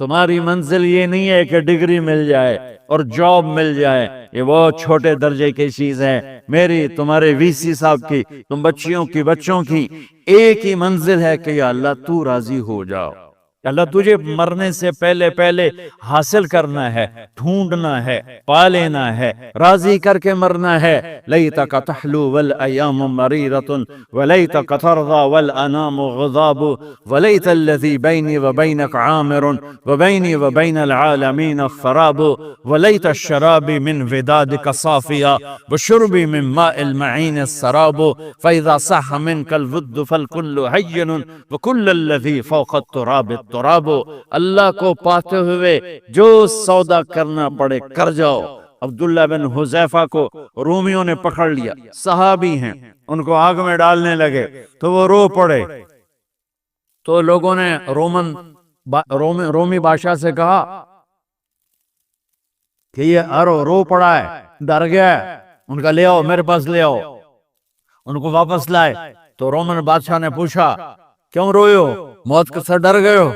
تمہاری منزل یہ نہیں ہے کہ ڈگری مل جائے اور جاب مل جائے، یہ بہت چھوٹے درجے کی چیز ہے۔ میری، تمہارے وی سی صاحب کی، تم بچیوں کی، بچوں کی ایک ہی منزل ہے کہ یا اللہ تو راضی ہو جاؤ۔ اللہ تجھے مرنے سے پہلے پہلے حاصل کرنا ہے، ڈھونڈنا ہے، پا لینا ہے، راضی کر کے مرنا ہے۔ لیتک تحلو والایام مریرۃ ولیتک ترضی والانام غضاب ولیت الذی بینی وبینک عامر وبینی وبین العالمین السراب ولیت الشراب من ودادک صافیا وشربی من ماء المعین السراب فاذا صح منک الود فالکل حین وکل الذی فوق التراب التراب۔ اللہ کو پاتے ہوئے جو سودا کرنا پڑے کر جاؤ۔ عبداللہ بن حذیفہ کو رومیوں نے پکڑ لیا، صحابی ہیں، ان کو آگ میں ڈالنے لگے تو وہ رو پڑے، تو لوگوں نے رومی بادشاہ سے کہا کہ یہ رو پڑا ہے، ڈر گیا ہے، ان کا لے آؤ، میرے پاس لے آؤ۔ ان کو واپس لائے تو رومن بادشاہ نے پوچھا کیوں روئے ہو، موت سے ڈر گئے ہو؟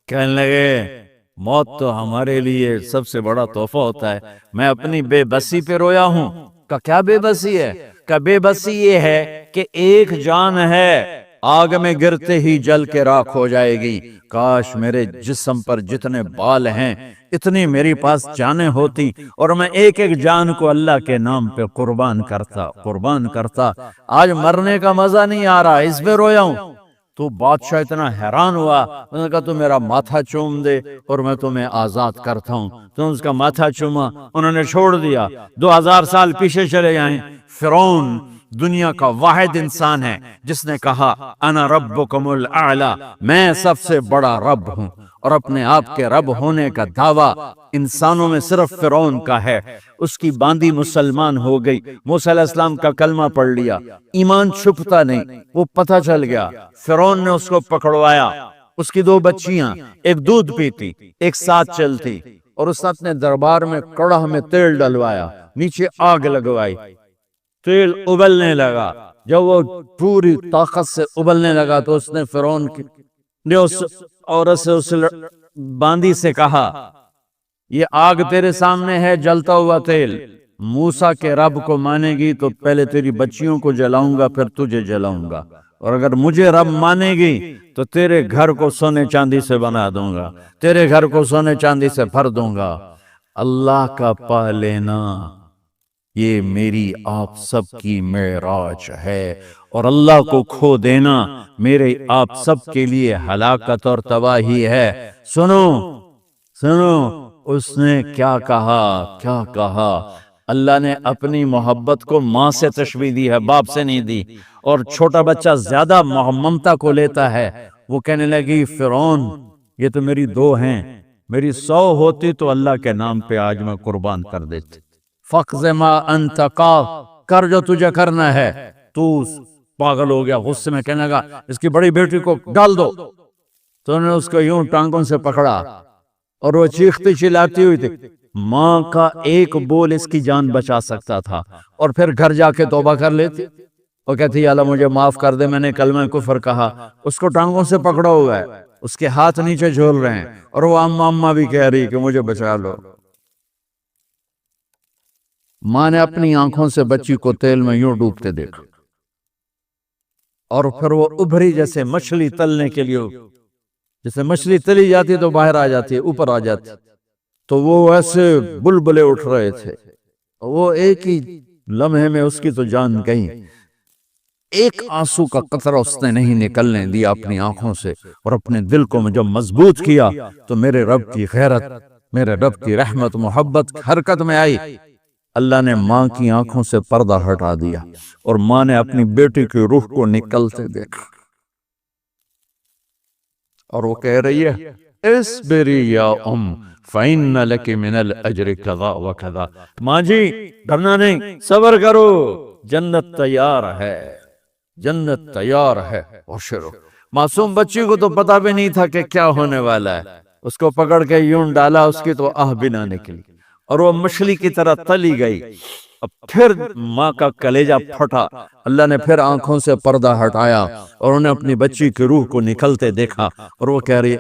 کہنے لگے موت تو ہمارے لیے سب سے بڑا تحفہ ہوتا ہے، میں اپنی بے بسی پہ رویا ہوں۔ کہ کیا بے بسی ہے؟ کہ بے بسی یہ ہے کہ ایک جان ہے، آگ میں گرتے ہی جل کے راکھ ہو جائے گی، کاش میرے جسم پر جتنے بال ہیں اتنی میری پاس جانیں ہوتی اور میں ایک ایک جان کو اللہ کے نام پہ قربان کرتا۔ آج مرنے کا مزہ نہیں آ رہا، اس پہ رویا ہوں۔ تو بادشاہ اتنا حیران ہوا، انہوں نے کہا تو میرا ماتھا چوم دے اور میں تمہیں آزاد کرتا ہوں۔ تو اس کا ماتھا چوما، انہوں نے چھوڑ دیا۔ 2000 سال پیچھے چلے جائیں، فرعون دنیا کا واحد انسان ہے جس نے کہا انا ربکم الاعلی، میں سب سے بڑا رب ہوں، اور اپنے آپ کے رب ہونے کا دعویٰ انسانوں میں صرف فرعون کا ہے۔ اس کی باندی مسلمان ہو گئی، موسیٰ علیہ السلام کا کلمہ پڑھ لیا، ایمان چھپتا نہیں، وہ پتہ چل گیا۔ فرعون نے اس کو پکڑوایا، اس کی 2 بچیاں، ایک دودھ پیتی ایک ساتھ چلتی، اور اس نے اپنے دربار میں کڑاہ میں تیل ڈلوایا، نیچے آگ لگوائی، تیل ابلنے لگا۔ جب وہ پوری طاقت سے ابلنے لگا تو اس نے فرعون نے اس عورت سے، اس باندی سے کہا یہ آگ تیرے سامنے ہے، جلتا ہوا تیل، موسیٰ کے رب کو مانے گی تو پہلے تیری بچیوں کو جلاؤں گا پھر تجھے جلاؤں گا، اور اگر مجھے رب مانے گی تو تیرے گھر کو سونے چاندی سے بنا دوں گا، تیرے گھر کو سونے چاندی سے بھر دوں گا۔ اللہ کا پا لینا یہ میری آپ سب کی معراج ہے، اور اللہ کو کھو دینا میرے آپ سب کے لیے ہلاکت اور تباہی ہے۔ سنو اس نے کیا کہا؟ اللہ نے اپنی محبت کو ماں سے تشبیہ دی ہے، باپ سے نہیں دی، اور چھوٹا بچہ زیادہ ممتا کو لیتا ہے۔ وہ کہنے لگی فرعون یہ تو میری 2 ہیں، میری 100 ہوتی تو اللہ کے نام پہ آج میں قربان کر دیتی۔ فَقْضِ مَا أَنْتَ قَاضٍ، کر جو تجھے کرنا ہے۔ تو پاگل ہو گیا، غصے میں کہنے لگا اس کی بڑی بیٹی کو ڈال دو۔ تو انہوں نے اس کو یوں ٹانگوں سے پکڑا اور وہ چیختی چلاتی ہوئی تھی۔ ماں کا ایک بول اس کی جان بچا سکتا تھا، اور پھر گھر جا کے توبہ کر لیتی، وہ کہتی اللہ مجھے معاف کر دے، میں نے کلمہ کفر کہا۔ اس کو ٹانگوں سے پکڑا ہوا ہے، اس کے ہاتھ نیچے جھول رہے ہیں، اور وہ اماں بھی کہہ رہی کہ مجھے بچا لو۔ ماں نے اپنی آنکھوں سے بچی کو تیل میں یوں ڈوبتے دیکھا، اور پھر وہ ابھری جیسے مچھلی تلنے کے لیے، جیسے مچھلی تلی جاتی تو باہر آ جاتی ہے، اوپر آ جاتی، تو وہ ایسے بلبلے اٹھ رہے تھے۔ وہ ایک ہی لمحے میں اس کی تو جان گئی، ایک آنسو کا قطرہ اس نے نہیں نکلنے دیا اپنی آنکھوں سے، اور اپنے دل کو جب مضبوط کیا تو میرے رب کی غیرت، میرے رب کی رحمت محبت حرکت میں آئی۔ اللہ نے ماں کی آنکھوں سے پردہ ہٹا دیا، اور ماں نے اپنی بیٹی کی روح کو نکلتے دیکھا، اور وہ کہہ رہی ہے اصبری یا ام فإن لک من الأجر کذا وکذا۔ ماں جی ڈرنا نہیں، صبر کرو، جنت تیار ہے، جنت تیار ہے۔ وشرو، معصوم بچی کو تو پتہ بھی نہیں تھا کہ کیا ہونے والا ہے، اس کو پکڑ کے یوں ڈالا، اس کی تو آہ بھی نہ نکلی، اور وہ مچھلی کی طرح تلی گئی۔ اب پھر ماں کا کلیجہ پھٹا، اللہ نے پھر آنکھوں سے پردہ ہٹایا، اور انہیں اپنی بچی کی روح کو نکلتے دیکھا، اور وہ کہہ رہی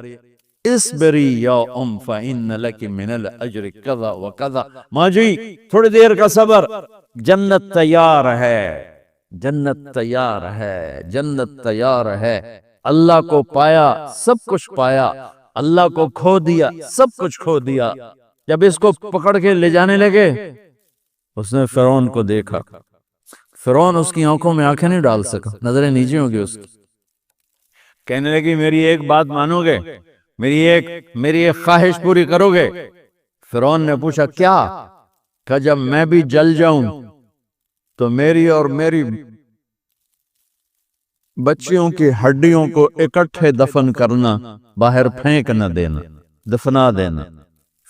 اسبری یا فإن لک من الاجر کذا وکذا۔ ماں جی تھوڑی دیر کا صبر، جنت تیار ہے، جنت تیار ہے، جنت تیار ہے۔ اللہ کو پایا سب کچھ پایا، اللہ کو کھو دیا سب کچھ کھو دیا۔ جب اس کو پکڑ کے لے جانے لگے، اس نے فرعون کو دیکھا، فرعون اس کی آنکھوں میں آنکھیں نہیں ڈال سکا، نظریں نیچے ہو گئی اس کی۔ کہنے لگی میری ایک بات مانو گے، میری ایک خواہش پوری کرو گے؟ فرعون نے پوچھا کیا؟ کہ جب میں بھی جل جاؤں تو میری اور میری بچیوں کی ہڈیوں کو اکٹھے دفن کرنا، باہر پھینک نہ دینا، دفنا دینا۔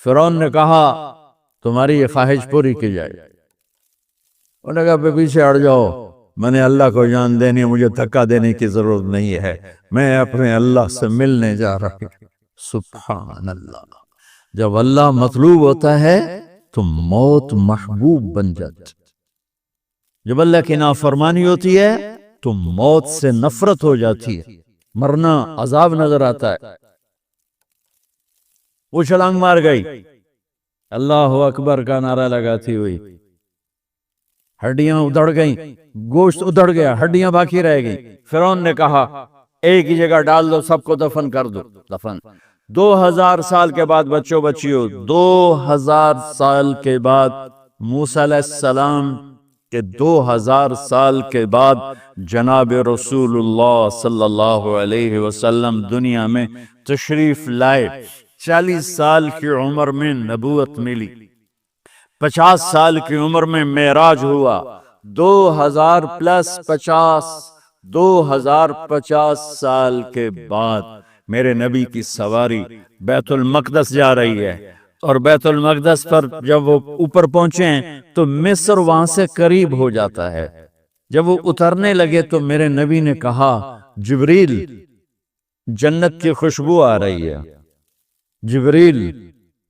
فرعون نے کہا تمہاری یہ خواہش پوری کی جائے۔ انہوں نے کہا پیچھے ہٹ جاؤ، میں نے اللہ کو جان دینی ہے، مجھے دھکا دینے کی ضرورت نہیں ہے، میں اپنے اللہ سے ملنے جا رہا ہوں۔ سبحان اللہ، جب اللہ مطلوب ہوتا ہے تو موت محبوب بن جاتی، جب اللہ کی نافرمانی ہوتی ہے تو موت سے نفرت ہو جاتی ہے، مرنا عذاب نظر آتا ہے۔ وہ چھلانگ مار گئی، اللہ اکبر کا نعرہ لگاتی ہوئی، ہڈیاں ادھڑ گئیں، گوشت ادھڑ گیا، ہڈیاں باقی رہ گئیں۔ فرعون نے کہا ایک ہی جگہ ڈال دو، سب کو دفن کر دو۔ دفن 2000 سال کے بعد بچوں بچیوں، 2000 سال کے بعد موسیٰ علیہ السلام کے 2000 سال کے بعد جناب رسول اللہ صلی اللہ علیہ وسلم دنیا میں تشریف لائے۔ 40 سال کی عمر میں نبوت ملی، 50 سال کی عمر میں معراج ہوا، 2000 پلس 50، 2050 سال کے بعد میرے نبی کی سواری بیت المقدس جا رہی ہے، اور بیت المقدس پر جب وہ اوپر پہنچے ہیں تو مصر وہاں سے قریب ہو جاتا ہے۔ جب وہ اترنے لگے تو میرے نبی نے کہا جبریل جنت کی خوشبو آ رہی ہے، جبریل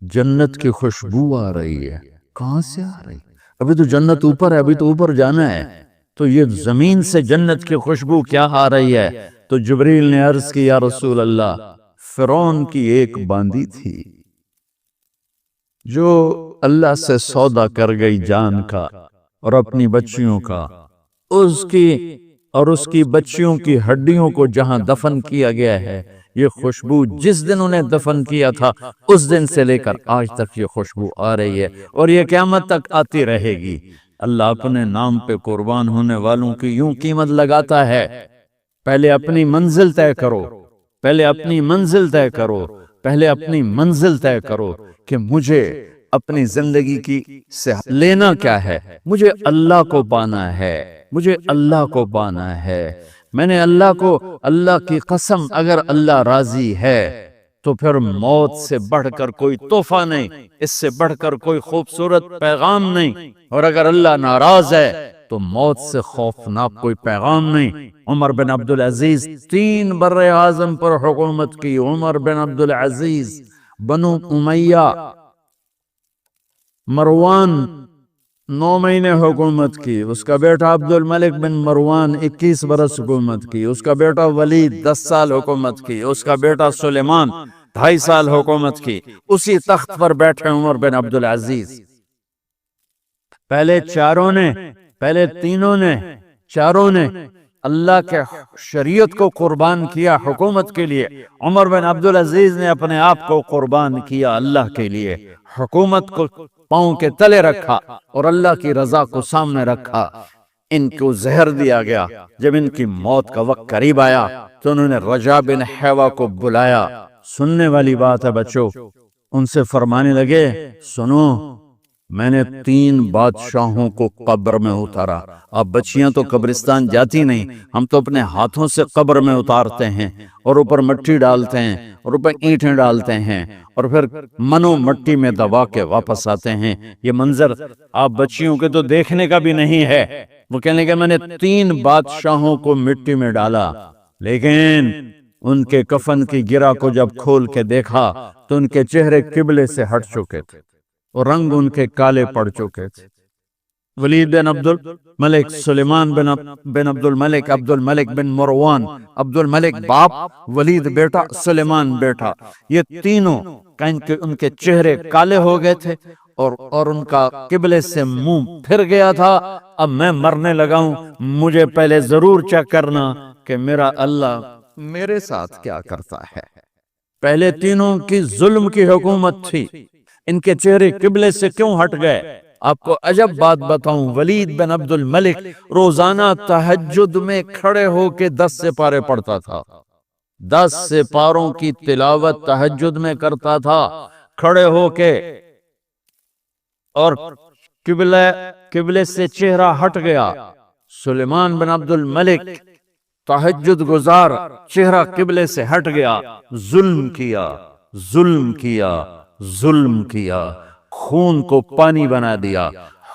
جنت کی خوشبو آ رہی ہے۔ کہاں سے آ رہی؟ ابھی تو جنت اوپر ہے، ابھی تو اوپر جانا ہے، تو یہ زمین سے جنت کی خوشبو کیا آ رہی ہے؟ تو جبریل نے عرض کی یا رسول اللہ، فرعون کی ایک باندی تھی جو اللہ سے سودا کر گئی جان کا اور اپنی بچیوں کا، اس کی بچیوں کی ہڈیوں کو جہاں دفن کیا گیا ہے، یہ خوشبو جس دن انہیں دفن کیا تھا اس دن سے لے کر آج تک یہ خوشبو آ رہی ہے، اور یہ قیامت تک آتی رہے گی۔ اللہ اپنے نام پہ قربان ہونے والوں کی یوں قیمت لگاتا ہے، پہلے اپنی منزل طے کرو، پہلے اپنی منزل طے کرو، پہلے اپنی منزل طے کرو کہ مجھے اپنی زندگی کی سے لینا کیا ہے، مجھے اللہ کو پانا ہے، مجھے اللہ کو پانا ہے۔ میں نے اللہ کی قسم، اگر اللہ راضی ہے تو پھر موت سے بڑھ کر کوئی تحفہ نہیں، اس سے بڑھ کر کوئی خوبصورت پیغام نہیں، اور اگر اللہ ناراض ہے تو موت سے خوفناک کوئی پیغام نہیں۔ عمر بن عبدالعزیز 3 بر اعظم پر حکومت کی، عمر بن عبدالعزیز، بنو امیہ، مروان 9 مہینے حکومت کی، اس کا بیٹا عبد الملک بن مروان 21 برس حکومت کی، اس کا بیٹا ولید 10 سال حکومت کی، اس کا بیٹا سلیمان 2.5 سال حکومت کی۔ اسی تخت پر بیٹھے عمر بن عبدالعزیز۔ پہلے تینوں نے چاروں نے اللہ کے شریعت کو قربان کیا حکومت کے لیے۔ عمر بن عبدالعزیز نے اپنے آپ کو قربان کیا اللہ کے لیے، حکومت کو پاؤں کے تلے رکھا اور اللہ کی رضا کو سامنے رکھا۔ ان کو زہر دیا گیا، جب ان کی موت کا وقت قریب آیا تو انہوں نے رجا بن حیوہ کو بلایا۔ سننے والی بات ہے بچوں، ان سے فرمانے لگے سنو، میں نے 3 بادشاہوں کو قبر میں اتارا۔ اب بچیاں تو قبرستان جاتی نہیں، ہم تو اپنے ہاتھوں سے قبر میں اتارتے ہیں، اور اوپر مٹی ڈالتے ہیں، اور اوپر اینٹیں ڈالتے ہیں، اور پھر منو مٹی میں دبا کے واپس آتے ہیں۔ یہ منظر آپ بچیوں کے تو دیکھنے کا بھی نہیں ہے۔ وہ کہنے کہ میں نے 3 بادشاہوں کو مٹی میں ڈالا، لیکن ان کے کفن کی گرہ کو جب کھول کے دیکھا تو ان کے چہرے قبلے سے ہٹ چکے تھے اور رنگ ان کے کالے پڑ چکے تھے۔ ولید بن عبد الملک، سلیمان بن عبد الملک، عبد الملک بن مروان، عبد الملک باپ، ولید بیٹا، سلیمان بیٹا، یہ تینوں ان کے چہرے کالے ہو گئے تھے اور ان کا قبلے سے منہ پھر گیا تھا۔ اب میں مرنے لگا ہوں، مجھے پہلے ضرور چیک کرنا کہ میرا اللہ میرے ساتھ کیا کرتا ہے۔ پہلے تینوں کی ظلم کی حکومت تھی، ان کے چہرے قبلے سے کیوں ہٹ گئے؟ آپ کو عجب بات بتاؤں، ولید بن عبد الملک روزانہ تہجد میں کھڑے ہو کے 10 سپارے پڑھتا تھا، 10 سپاروں کی تلاوت تہجد میں کرتا تھا کھڑے ہو کے، اور قبلے سے چہرہ ہٹ گیا۔ سلیمان بن عبد الملک تہجد گزار، چہرہ قبلے سے ہٹ گیا، ظلم کیا، ظلم کیا، ظلم کیا، خون کو پانی بنا دیا،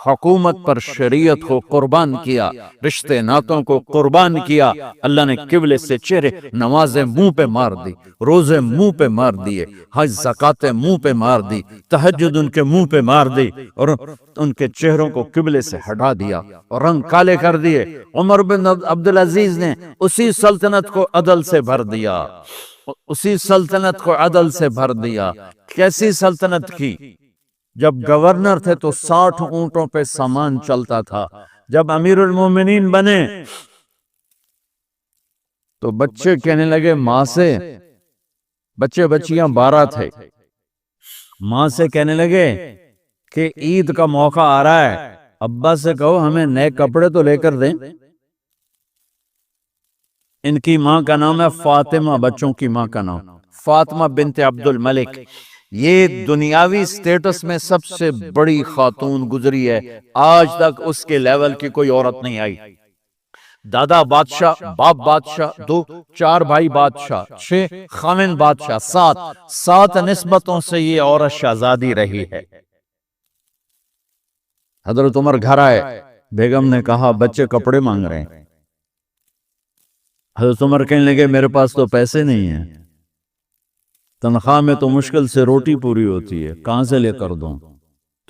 حکومت پر شریعت کو قربان کیا، رشتے ناتوں کو قربان کیا۔ اللہ نے قبلے سے چہرے، نمازیں منہ پہ مار دی، روزے منہ پہ مار دیے، حج زکاتیں منہ پہ مار دی، تہجد ان کے منہ پہ مار دی، اور ان کے چہروں کو قبلے سے ہٹا دیا اور رنگ کالے کر دیے۔ عمر بن عبدالعزیز نے اسی سلطنت کو عدل سے بھر دیا، اسی سلطنت کو عدل سے بھر دیا۔ کیسی سلطنت کی؟ جب گورنر تھے تو 60 اونٹوں پہ سامان چلتا تھا، جب امیر المومنین بنے تو بچے کہنے لگے ماں سے، بچے بچیاں 12 تھے، ماں سے کہنے لگے کہ عید کا موقع آ رہا ہے، ابا سے کہو ہمیں نئے کپڑے تو لے کر دیں۔ ان کی ماں کا نام ہے فاطمہ، بچوں کی ماں کا نام فاطمہ بنت عبد الملک۔ یہ دنیاوی سٹیٹس میں سب سے بڑی خاتون گزری ہے، آج تک اس کے لیول کی کوئی عورت نہیں آئی۔ دادا بادشاہ، باپ بادشاہ، 4 بھائی بادشاہ، 6 خامن بادشاہ، 7 نسبتوں سے یہ عورت شہزادی رہی ہے۔ حضرت عمر گھر آئے، بیگم نے کہا بچے کپڑے مانگ رہے ہیں۔ حضرت عمر کہنے لگے میرے پاس تو پیسے نہیں ہیں، تنخواہ میں تو مشکل سے روٹی پوری ہوتی ہے، کہاں سے لے کر دوں؟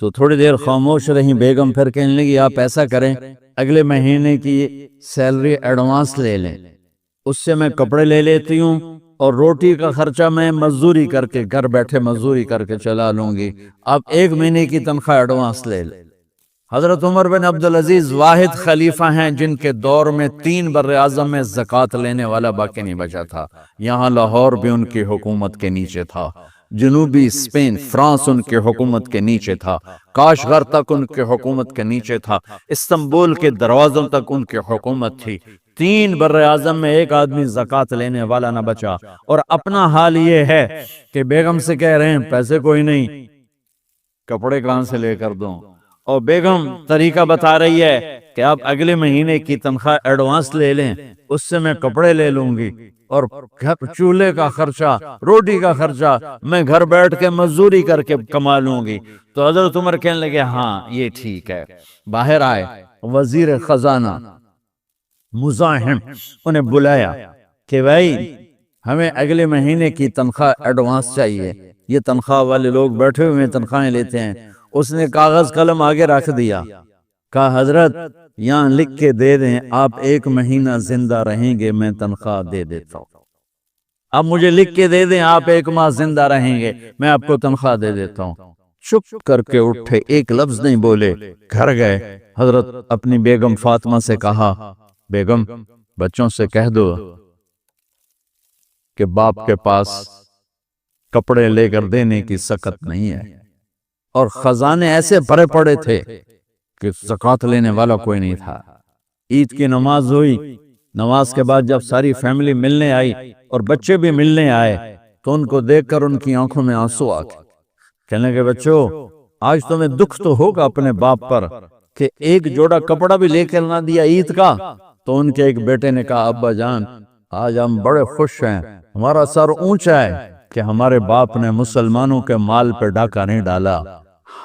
تو تھوڑی دیر خاموش رہی بیگم، پھر کہنے لگی آپ ایسا کریں، اگلے مہینے کی سیلری ایڈوانس لے لیں، اس سے میں کپڑے لے لیتی ہوں اور روٹی کا خرچہ میں مزدوری کر کے، گھر بیٹھے مزدوری کر کے چلا لوں گی، آپ 1 مہینے کی تنخواہ ایڈوانس لے لیں۔ حضرت عمر بن عبدالعزیز واحد خلیفہ ہیں جن کے دور میں 3 براعظم میں زکوٰۃ لینے والا باقی نہیں بچا تھا۔ یہاں لاہور بھی ان کی حکومت کے نیچے تھا، جنوبی اسپین، فرانس ان کے حکومت کے نیچے تھا، کاشغر تک ان کے حکومت کے نیچے تھا، استنبول کے دروازوں تک ان کی حکومت تھی۔ 3 براعظم میں ایک آدمی زکوٰۃ لینے والا نہ بچا، اور اپنا حال یہ ہے کہ بیگم سے کہہ رہے ہیں پیسے کوئی نہیں، کپڑے کہاں سے لے کر دوں؟ اور بیگم طریقہ بتا رہی ہے کہ آپ اگلے مہینے کی تنخواہ ایڈوانس لے لیں، اس سے میں کپڑے لے لوں گی، اور چولہے کا خرچہ، روٹی کا خرچہ میں گھر بیٹھ کے مزدوری کر کے کما لوں گی۔ تو حضرت عمر کہنے لگے ہاں یہ ٹھیک ہے۔ باہر آئے وزیر خزانہ مزاحم، انہیں بلایا کہ بھائی ہمیں اگلے مہینے کی تنخواہ ایڈوانس چاہیے، یہ تنخواہ والے لوگ بیٹھے ہوئے تنخواہیں لیتے ہیں۔ اس نے کاغذ قلم آگے رکھ دیا، کہا حضرت یہاں لکھ کے دے دیں آپ 1 مہینہ زندہ رہیں گے، میں تنخواہ دے دیتا ہوں۔ اب مجھے لکھ کے دے دیں آپ 1 ماہ زندہ رہیں گے، میں آپ کو تنخواہ دے دیتا ہوں۔ چپ کر کے اٹھے، ایک لفظ نہیں بولے، گھر گئے۔ حضرت اپنی بیگم فاطمہ سے کہا بیگم بچوں سے کہہ دو کہ باپ کے پاس کپڑے لے کر دینے کی سکت نہیں ہے، اور خزانے ایسے بھرے پڑے تھے کہ زکوٰۃ لینے والا کوئی نہیں تھا۔ عید کی نماز ہوئی، نماز کے بعد جب ساری فیملی ملنے آئی اور بچے بھی ملنے آئے تو ان کو دیکھ کر ان کی آنکھوں میں آنسو آ گئے۔ کہنے لگے بچوں آج تمہیں دکھ تو ہوگا اپنے باپ پر کہ ایک جوڑا کپڑا بھی لے کر نہ دیا عید کا۔ تو ان کے ایک بیٹے نے کہا ابا جان آج ہم بڑے خوش ہیں، ہمارا سر اونچا ہے کہ ہمارے باپ نے مسلمانوں کے مال پہ ڈاکہ نہیں ڈالا،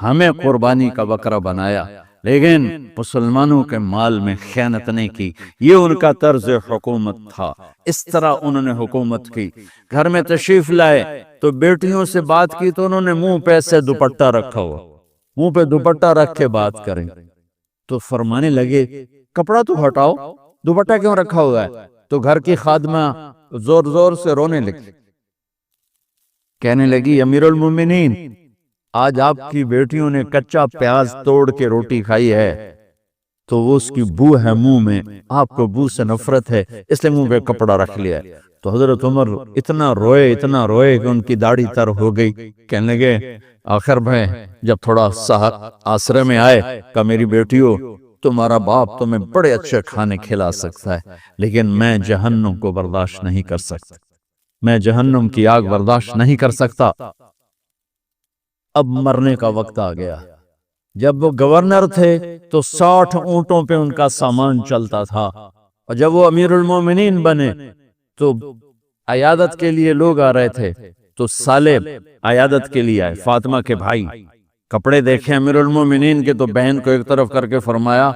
ہمیں قربانی کا بکرا بنایا، لیکن مسلمانوں کے مال میں خیانت نہیں کی۔ یہ ان کا طرز حکومت تھا، اس طرح انہوں نے حکومت کی۔ گھر میں تشریف لائے تو بیٹیوں سے بات کی تو انہوں نے منہ پہ سے دوپٹہ رکھا ہوا، منہ پہ دوپٹہ رکھ کے بات کریں۔ تو فرمانے لگے کپڑا تو ہٹاؤ، دوپٹہ کیوں رکھا ہوا ہے؟ تو گھر کی خادمہ زور زور سے رونے لگی، کہنے لگی امیر المومنین آج آپ کی بیٹیوں نے کچا پیاز توڑ کے روٹی کھائی ہے تو وہ اس کی بو ہے منہ میں، آپ کو بو سے نفرت ہے اس لیے منہ پہ کپڑا رکھ لیا ہے۔ تو حضرت عمر اتنا روئے کہ ان کی داڑھی تر ہو گئی، کہنے لگے آخر میں جب تھوڑا آسرے میں آئے کہ میری بیٹیوں تمہارا باپ تمہیں بڑے اچھے کھانے کھلا سکتا ہے لیکن میں جہنم کو برداشت نہیں کر سکتا، میں جہنم کی آگ برداشت نہیں کر سکتا۔ اب مرنے کا وقت آ گیا۔ جب وہ گورنر تھے تو 60 اونٹوں پہ ان کا سامان چلتا تھا، اور جب وہ امیر المومنین بنے تو عیادت کے لیے لوگ آ رہے تھے، تو سالب عیادت کے لیے آئے، فاطمہ کے بھائی، کپڑے دیکھیں امیر المومنین کے تو بہن کو ایک طرف کر کے فرمایا،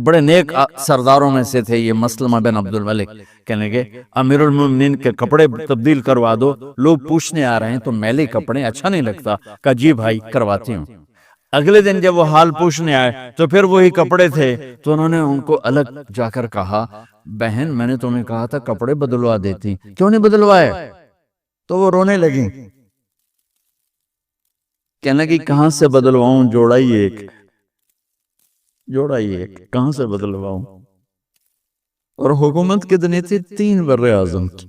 بڑے نیک سرداروں میں سے تھے یہ مسلمہ بن عبد الملک، کہنے گے امیر المومنین کے کپڑے تبدیل کروا دو، لوگ پوچھنے آ رہے ہیں تو میلے کپڑے اچھا نہیں لگتا، کہا جی بھائی کرواتی ہوں۔ اگلے دن جب وہ حال پوچھنے آئے تو پھر وہی کپڑے تھے، تو انہوں نے ان کو الگ جا کر کہا بہن میں نے تمہیں کہا تھا کپڑے بدلوا دیتی، کیوں نہیں بدلوائے؟ تو وہ رونے لگی، کہنے لگی کہاں سے بدلواؤں، جوڑا ہی ایک کہاں سے بدلواؤں؟ اور حکومت کتنی تھی؟ 3 بر اعظم کی،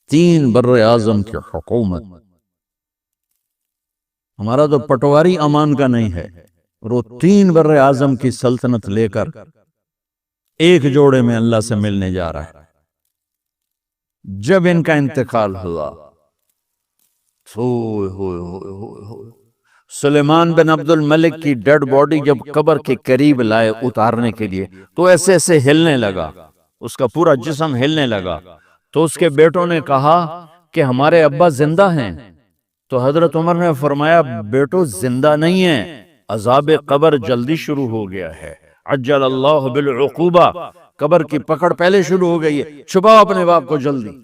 3 بر اعظم کی حکومت۔ ہمارا تو پٹواری امان کا نہیں ہے، اور وہ 3 بر اعظم کی سلطنت لے کر ایک جوڑے میں اللہ سے ملنے جا رہا ہے۔ جب ان کا انتقال ہوا، سلیمان بن عبد الملک کی ڈیڈ باڈی جب قبر کے قریب لائے اتارنے کے لیے تو ایسے ایسے ہلنے لگا، اس کا پورا جسم ہلنے لگا، تو اس کے بیٹوں نے کہا کہ ہمارے ابا زندہ ہیں، تو حضرت عمر نے فرمایا بیٹو زندہ نہیں ہیں، عذاب قبر جلدی شروع ہو گیا ہے، عجل اللہ بالعقوبہ، قبر کی پکڑ پہلے شروع ہو گئی ہے، چھپاؤ اپنے باپ کو جلدی۔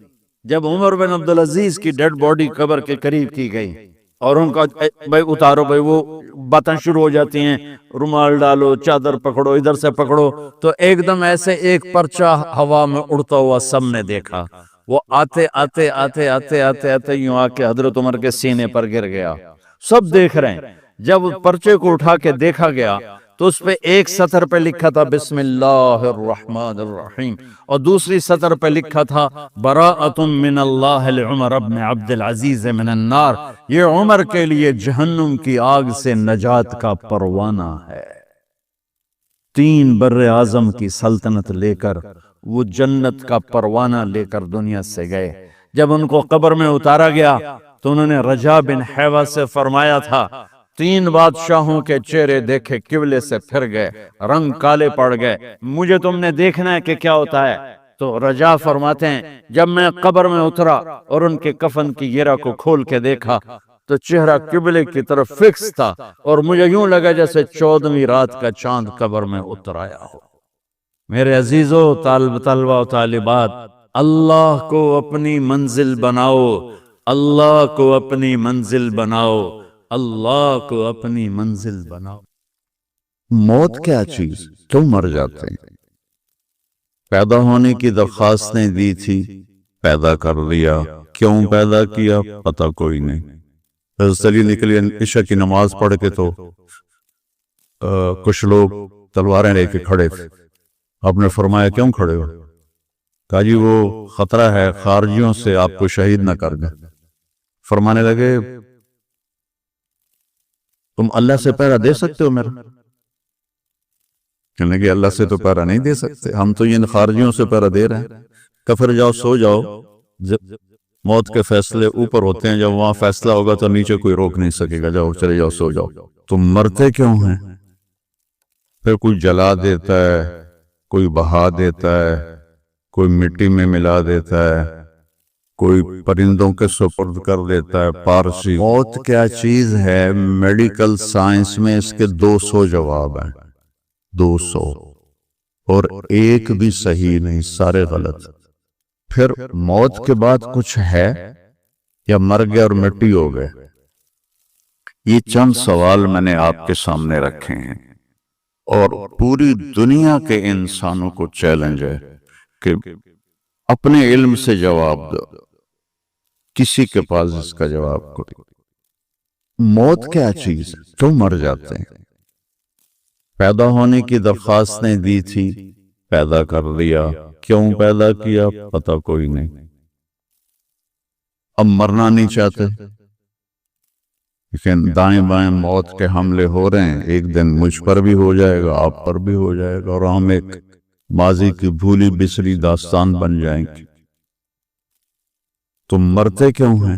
جب عمر بن عبدالعزیز کی ڈیڈ باڈی قبر کے قریب کی گئی اور ان کا بھائی اتارو، بھائی وہ باتیں شروع ہو جاتی ہیں، رومال ڈالو، چادر پکڑو، ادھر سے پکڑو، تو ایک دم ایسے ایک پرچہ ہوا میں اڑتا ہوا سب نے دیکھا، وہ آتے آتے آتے آتے آتے آتے یوں آ کے حضرت عمر کے سینے پر گر گیا، سب دیکھ رہے ہیں۔ جب پرچے کو اٹھا کے دیکھا گیا تو اس پہ ایک سطر پہ لکھا تھا بسم اللہ الرحمن الرحیم، اور دوسری سطر پہ لکھا تھا براءۃ من اللہ لعمر بن عبد العزیز من النار، یہ عمر کے لیے جہنم کی آگ سے نجات کا پروانہ ہے۔ 3 بر اعظم کی سلطنت لے کر وہ جنت کا پروانہ لے کر دنیا سے گئے۔ جب ان کو قبر میں اتارا گیا تو انہوں نے رجا بن حیوہ سے فرمایا تھا 3 بادشاہوں کے چہرے دیکھے قبلے سے پھر گئے، رنگ کالے پڑ گئے، مجھے تم نے دیکھنا ہے کہ کیا ہوتا ہے؟ تو رجا فرماتے ہیں جب میں قبر میں اترا اور ان کے کفن کی گرہ کو کھول کے دیکھا تو چہرہ قبلے کی طرف فکس تھا، اور مجھے یوں لگا جیسے 14ویں رات کا چاند قبر میں اتر آیا ہو۔ میرے عزیزو، طلبہ و طالبات، اللہ کو اپنی منزل بناؤ، اللہ کو اپنی منزل بناؤ، اللہ کو اپنی منزل بناؤ۔ موت کیا چیز؟ کیوں مر جاتے ہیں؟ پیدا ہونے کی درخواستیں دی تھی، پیدا کر لیا، کیوں پیدا کیا پتہ کوئی نہیں۔ حضرت علی نکلے عشاء کی نماز پڑھ کے تو کچھ لوگ تلواریں لے کے کھڑے تھے، آپ نے فرمایا کیوں کھڑے ہو؟ کہا جی وہ خطرہ ہے خارجیوں سے آپ کو شہید نہ کر دیں۔ فرمانے لگے تم اللہ سے پہرا دے سکتے ہو میرا؟ کہنے لگے اللہ سے تو پہرا نہیں دے سکتے، ہم تو ان خارجیوں سے پہرا دے رہے ہیں۔ کفر جاؤ سو جاؤ، موت کے فیصلے اوپر ہوتے ہیں، جب وہاں فیصلہ ہوگا تو نیچے کوئی روک نہیں سکے گا، جاؤ چلے جاؤ سو جاؤ۔ تم مرتے کیوں ہیں؟ پھر کوئی جلا دیتا ہے، کوئی بہا دیتا ہے، کوئی مٹی میں ملا دیتا ہے، کوئی پرندوں کے سپرد کر دیتا ہے۔ پارسی موت کیا چیز ہے؟ میڈیکل سائنس میں اس کے 200 جواب ہیں، 200، اور ایک بھی صحیح نہیں، سارے غلط۔ پھر موت کے بعد کچھ ہے یا مر گئے اور مٹی ہو گئے؟ یہ چند سوال میں نے آپ کے سامنے رکھے ہیں۔ اور پوری دنیا کے انسانوں کو چیلنج ہے کہ اپنے علم سے جواب دو، کسی کے پاس اس کا جواب کوئی۔ موت کیا چیز ہے؟ کیوں مر جاتے ہیں؟ پیدا ہونے کی درخواست نے دی تھی، پیدا کر دیا، کیوں پیدا کیا پتہ کوئی نہیں، اب مرنا نہیں چاہتے، لیکن دائیں بائیں موت کے حملے ہو رہے ہیں، ایک دن مجھ پر بھی ہو جائے گا، آپ پر بھی ہو جائے گا، اور ہم ایک ماضی کی بھولی بسری داستان بن جائیں گے۔ تم مرتے کیوں ہیں؟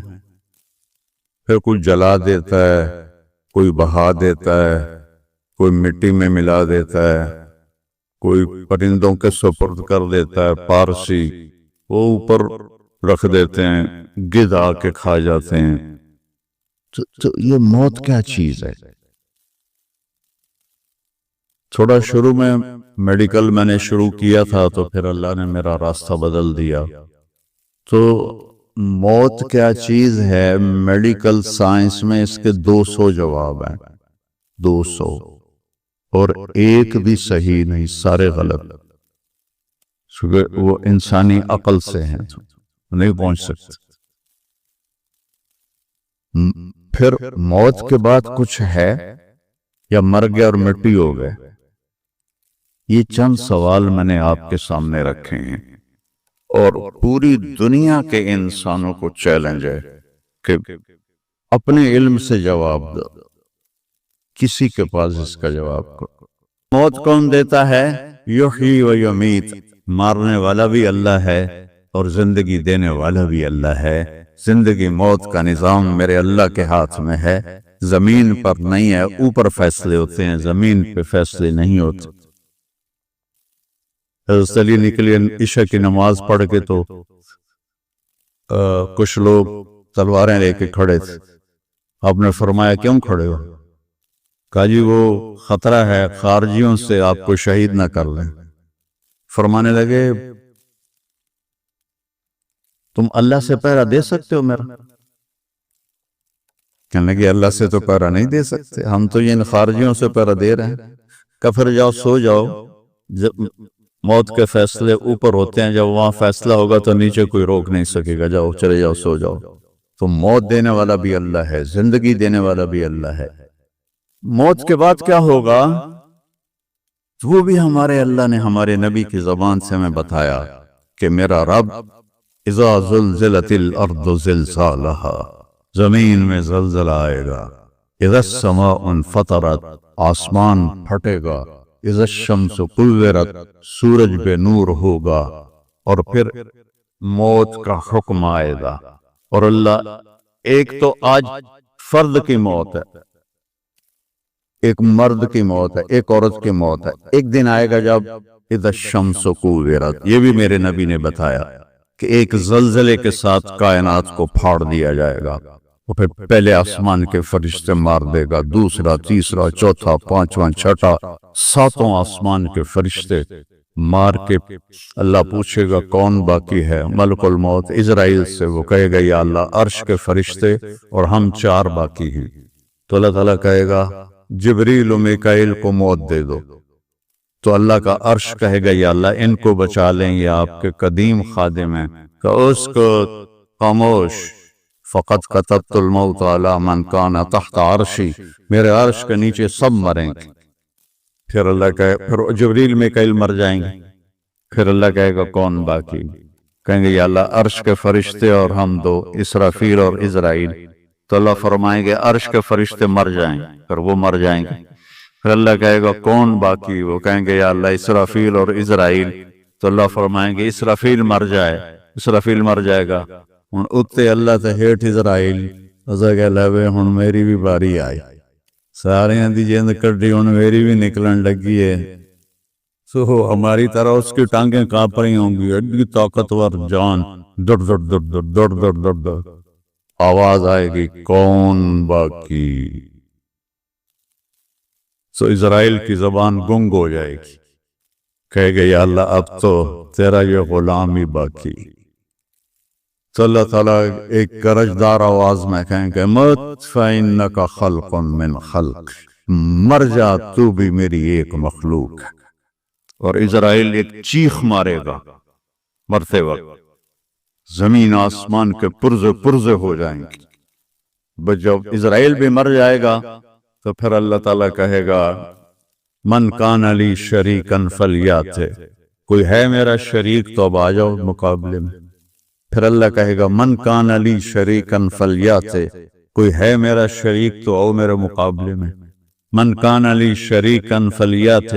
پھر کوئی جلا دیتا ہے، کوئی بہا دیتا ہے، کوئی مٹی میں ملا دیتا ہے، کوئی پرندوں کے سپرد کر دیتا ہے، پارسی وہ اوپر رکھ دیتے ہیں، گدھ آ کے کھا جاتے ہیں۔ تو یہ موت کیا چیز ہے؟ تھوڑا شروع میں میڈیکل میں نے شروع کیا تھا، تو پھر اللہ نے میرا راستہ بدل دیا۔ تو موت کیا چیز ہے، میڈیکل سائنس میں اس کے 200 جواب ہیں، 200، اور ایک بھی صحیح نہیں، سارے غلط، کیونکہ وہ انسانی عقل سے ہیں، نہیں پہنچ سکتے۔ پھر موت کے بعد کچھ ہے یا مر گیا اور مٹی ہو گئے؟ یہ چند سوال میں نے آپ کے سامنے رکھے ہیں، اور پوری دنیا کے انسانوں کو چیلنج ہے کہ اپنے علم سے جواب دو، کسی کے پاس اس کا جواب کو۔ موت کون دیتا ہے؟ یحیی و یمیت، مارنے والا بھی اللہ ہے اور زندگی دینے والا بھی اللہ ہے۔ زندگی موت کا نظام میرے اللہ کے ہاتھ میں ہے، زمین پر نہیں ہے، اوپر فیصلے ہوتے ہیں، زمین پہ فیصلے نہیں ہوتے۔ حضرت علی نکلے عشاء کی نماز پڑھ کے تو کچھ لوگ تلواریں لے کے کھڑے تھے، آپ نے فرمایا کیوں کھڑے ہو؟ کہا جی وہ خطرہ ہے خارجیوں سے آپ کو شہید نہ کر لیں۔ فرمانے لگے تم اللہ سے پہرا دے سکتے ہو میرا؟ کہنے لگے اللہ سے تو پہرا نہیں دے سکتے، ہم تو ان خارجیوں سے پہرا دے رہے ہیں۔ کہ پھر جاؤ سو جاؤ، جب موت کے فیصلے اوپر ہوتے ہیں، جب وہاں فیصلہ ہوگا تو نیچے کوئی روک نہیں سکے گا، جاؤ چلے جاؤ سو جاؤ۔ تو موت دینے والا بھی اللہ ہے، زندگی دینے والا بھی اللہ ہے۔ موت کے بعد کیا ہوگا وہ بھی ہمارے اللہ نے ہمارے نبی کی زبان سے ہمیں بتایا کہ میرا رب اذا زلزلت الارض زلزالہا، زمین میں زلزلہ آئے گا، اذا السماء انفطرت، آسمان پھٹے گا، اذا الشمس کورت، سورج بے نور ہوگا، اور پھر موت کا حکم آئے گا۔ اور اللہ ایک تو آج فرد کی موت ہے، ایک مرد کی موت ہے، ایک عورت کی موت ہے، ایک دن آئے گا جب اذا الشمس کورت، یہ بھی میرے نبی نے بتایا کہ ایک زلزلے کے ساتھ کائنات کو پھاڑ دیا جائے گا، اور پھر پہلے آسمان کے فرشتے مار دے گا، دوسرا، تیسرا، چوتھا، پانچواں، چھٹا، ساتوں آسمان کے فرشتے مار کے اللہ پوچھے گا کون باقی ہے؟ ملک الموت اسرائیل سے، وہ کہے گا یا اللہ عرش کے فرشتے اور ہم 4 باقی ہیں۔ تو اللہ تعالیٰ کہے گا جبریل و میکائیل کو موت دے دو، تو اللہ کا عرش کہے گا یا اللہ ان کو بچا لیں، یہ آپ کے قدیم خادم ہیں، کہ اس کو خاموش، فقط کتبت الموت علی من کان تحت عرشی، میرے عرش کے نیچے سب مریں گے۔ پھر اللہ کہے، پھر جبریل میکائیل مر جائیں گے، پھر اللہ کہے گا کون باقی؟ کہیں گے یا اللہ عرش کے فرشتے اور ہم 2، اسرافیل اور اسرائیل۔ تو اللہ فرمائیں گے عرش کے فرشتے مر جائیں، پھر وہ مر جائیں گے، پھر اللہ کہے گا کون باقی؟ وہ کہیں گے یا اللہ اسرافیل اور اسرائیل۔ تو اللہ فرمائیں گے اسرافیل مر جائے، اسرافیل مر جائے گا، ہن اتے اللہ تے ہیٹھ اسرائیل، اسا کہ لے ہن میری بھی باری آئی، ساریاں دی جند کڈی، ہن میری بھی نکلن لگی ہے۔ سو ہماری طرح اس کی ٹانگیں کانپ رہی ہوں گی، ایڈی طاقتور جان، ڈر ڈر ڈر ڈر ڈر ڈر ڈر ڈر، آواز آئے گی کون باقی؟ سو اسرائیل کی زبان گنگ ہو جائے گی، کہے گا یا اللہ اب تو تیرا یہ غلام ہی باقی۔ تو اللہ تعالیٰ ایک گرجدار آواز میں کہیں گے مت فإنک خلق من خلق، مر جا تو بھی میری ایک مخلوق ہے۔ اور اسرائیل ایک چیخ مارے گا مرتے وقت، زمین آسمان کے پرزے پرزے ہو جائیں گے۔ بس جب اسرائیل بھی مر جائے گا تو پھر اللہ تعالیٰ کہے گا من کان علی شریکن فلیات، کوئی ہے میرا شریک تو اب آ جاؤ مقابلے میں۔ پھر اللہ کہے گا من کان علی شریکن فلیات، کوئی ہے میرا شریک تو آؤ میرے مقابلے میں۔ من کان علی شریکن فلیات،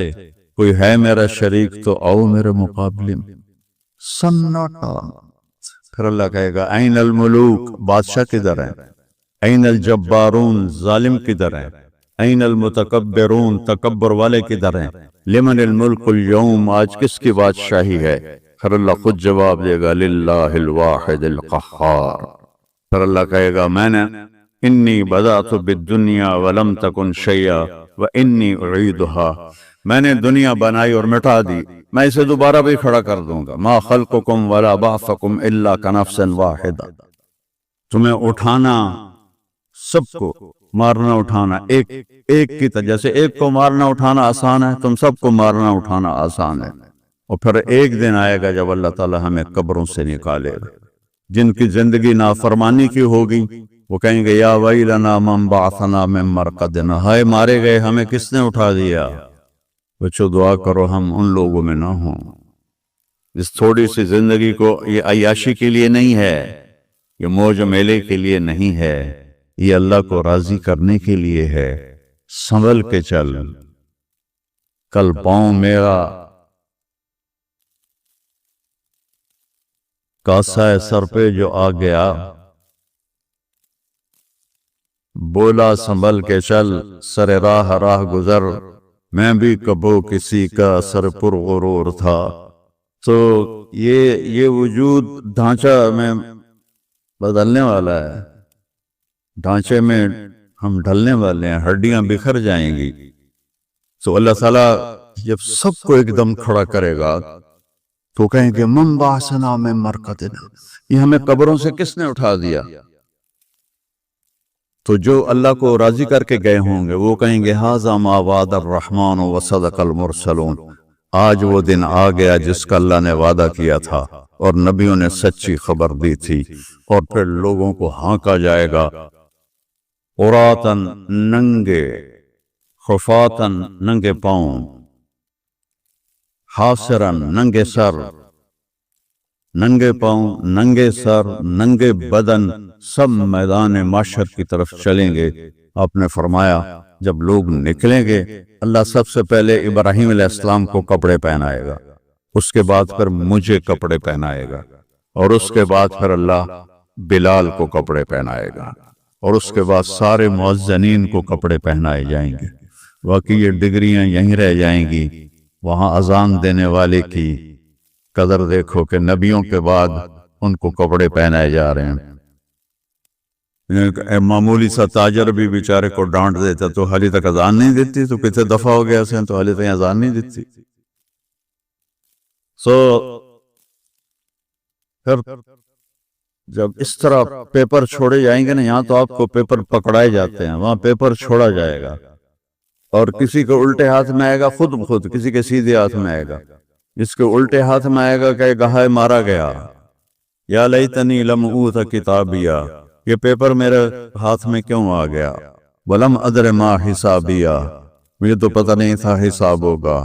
کوئی ہے میرا شریک تو آؤ میرے مقابلے میں۔ سناٹا۔ پھر اللہ کہے گا این الملوک، بادشاہ کدھر ہیں؟ این الجبارون، ظالم کدھر ہیں؟ این المتکبرون، تکبر والے کدھر ہیں؟ لمن الملک اليوم، آج کس کی بادشاہی ہے؟ پھر اللہ خود جواب دے گا للہ الواحد القہار۔ پھر اللہ کہے گا میں نے انی بدأت بالدنیا ولم تکن شیئا وانی اعیدها، میں نے دنیا بنائی اور مٹا دی، میں اسے دوبارہ بھی کھڑا کر دوں گا۔ ما خلقکم ولا بعثکم الا کنفس واحدہ، تمہیں اٹھانا، سب کو مارنا اٹھانا ایک کی طرح، جیسے ایک کو مارنا اٹھانا آسان ہے، تم سب کو مارنا اٹھانا آسان ہے۔ اور پھر ایک دن آئے گا جب اللہ تعالیٰ ہمیں قبروں سے نکالے گا۔ جن کی زندگی نافرمانی کی ہوگی وہ کہیں گے یا ویلنا من بعثنا من مرقدنا، ہائے مارے گئے ہمیں کس نے اٹھا دیا۔ بچو دعا کرو ہم ان لوگوں میں نہ ہوں۔ اس تھوڑی سی زندگی کو یہ عیاشی کے لیے نہیں ہے، یہ موج میلے کے لیے نہیں ہے، یہ اللہ کو راضی کرنے کے لیے ہے۔ سنبھل کے چل، کل پاؤں میرا کاسا ہے سر پہ جو آ گیا، بولا سنبھل کے چل سر راہ راہ گزر، میں بھی کبو کسی کا سر پر غرور تھا۔ تو یہ وجود ڈھانچہ میں بدلنے والا ہے، ڈھانچے میں ہم ڈھلنے والے ہیں، ہڈیاں بکھر جائیں گی۔ تو اللہ تعالیٰ جب سب کو ایک دم کھڑا کرے گا تو کہیں گے من بعثنا من مرقدنا، یہ ہمیں قبروں سے کس نے اٹھا دیا؟ تو جو اللہ کو راضی کر کے گئے ہوں گے وہ کہیں گے ھذا ما وعد الرحمن وصدق المرسلون، آج وہ دن آ گیا جس کا اللہ نے وعدہ کیا تھا اور نبیوں نے سچی خبر دی تھی۔ اور پھر لوگوں کو ہانکا جائے گا، عراۃً ننگے، خفاتً ننگے پاؤں، حاسراً ننگے سر، ننگے پاؤں، ننگے سر، ننگے بدن، سب میدان محشر کی طرف چلیں گے۔ آپ نے فرمایا جب لوگ نکلیں گے اللہ سب سے پہلے ابراہیم علیہ السلام کو کپڑے پہنائے گا، اس کے بعد پھر مجھے کپڑے پہنائے گا، اور اس کے بعد پھر اللہ بلال کو کپڑے پہنائے گا، اور اس کے بعد سارے مؤذنین کو کپڑے پہنائے جائیں گے۔ باقی یہ ڈگریاں یہیں رہ جائیں گی۔ وہاں اذان دینے والے کی قدر دیکھو کہ نبیوں کے بعد ان کو کپڑے پہنائے جا رہے ہیں۔ معمولی سا تاجر بھی بیچارے کو ڈانٹ دیتا تو حالی تک اذان نہیں دیتی، تو کتنے دفعہ ہو گیا سے تو حالی تک اذان نہیں دیتی۔ پھر جب اس طرح پیپر چھوڑے جائیں گے نا، یہاں تو آپ کو پیپر پکڑائے جاتے ہیں، وہاں پیپر چھوڑا جائے گا، اور کسی کے الٹے ہاتھ میں آئے گا خود بخود، کسی کے سیدھے ہاتھ میں آئے گا۔ جس کے الٹے ہاتھ میں آئے گا کہے گا ہائے مارا گیا، یا لیتنی لم اوت کتابیہ، یہ پیپر میرے ہاتھ میں کیوں آ گیا، ولم ادر ما حسابیہ، مجھے تو پتہ نہیں تھا حساب ہوگا،